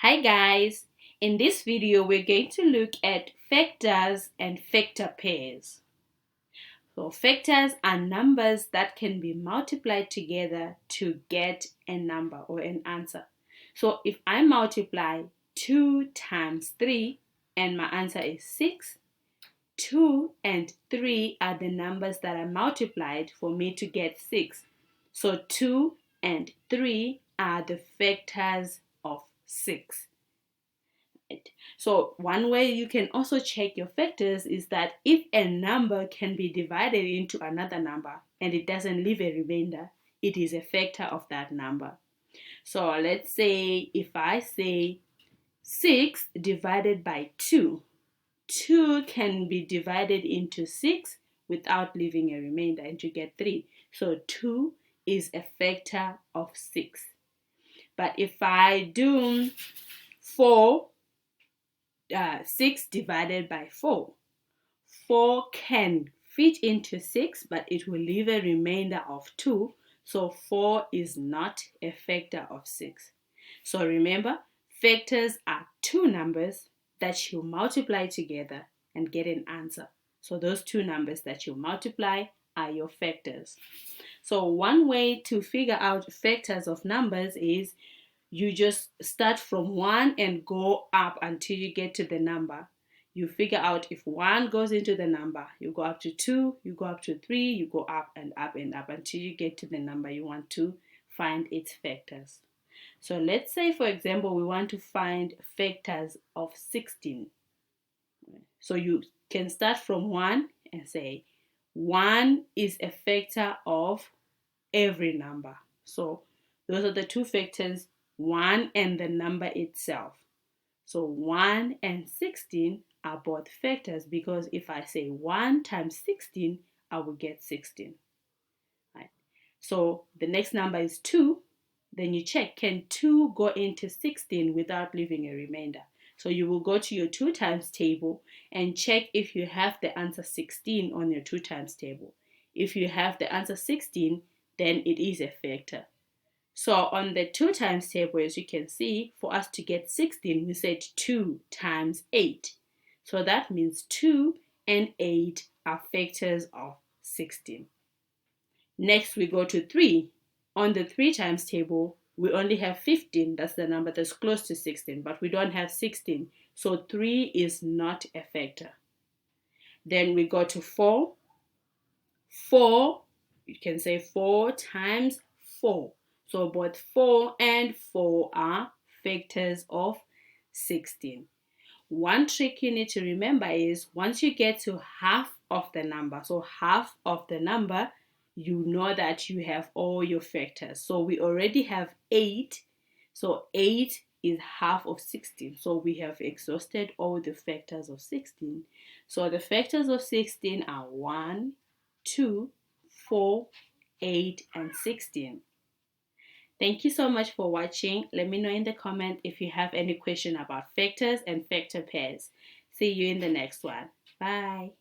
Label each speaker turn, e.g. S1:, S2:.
S1: Hi guys, in this video we're going to look at factors and factor pairs. So factors are numbers that can be multiplied together to get a number or an answer. So if I multiply 2 times 3 and my answer is 6, 2 and 3 are the numbers that are multiplied for me to get 6. So 2 and 3 are the factors of 6. So one way you can also check your factors is that if a number can be divided into another number and it doesn't leave a remainder, it is a factor of that number. So let's say if I say 6 divided by 2, 2 can be divided into 6 without leaving a remainder and you get 3. So 2 is a factor of 6. But if I do 6 divided by 4. 4 can fit into 6, but it will leave a remainder of 2. So 4 is not a factor of 6. So remember, factors are two numbers that you multiply together and get an answer. So those two numbers that you multiply are your factors. So one way to figure out factors of numbers is you just start from 1 and go up until you get to the number. You figure out if 1 goes into the number, you go up to 2, you go up to 3, you go up and up and up until you get to the number you want to find its factors. So let's say, for example, we want to find factors of 16. So you can start from 1 and say 1 is a factor of every number. So those are the two factors, 1 and the number itself. So 1 and 16 are both factors because if I say 1 times 16, I will get 16. Right? So the next number is 2. Then you check, can 2 go into 16 without leaving a remainder? So you will go to your 2 times table and check if you have the answer 16 on your 2 times table. If you have the answer 16, then it is a factor. So on the 2 times table, as you can see, for us to get 16, we said 2 times 8. So that means 2 and 8 are factors of 16. Next, we go to 3. On the 3 times table, we only have 15. That's the number that's close to 16, but we don't have 16. So 3 is not a factor. Then we go to 4. 4, you can say 4 times 4. So both 4 and 4 are factors of 16. One trick you need to remember is once you get to half of the number, so half of the number, you know that you have all your factors. So we already have 8. So 8 is half of 16. So we have exhausted all the factors of 16. So the factors of 16 are 1, 2, 4, 8, and 16. Thank you so much for watching. Let me know in the comment if you have any question about factors and factor pairs. See you in the next one. Bye.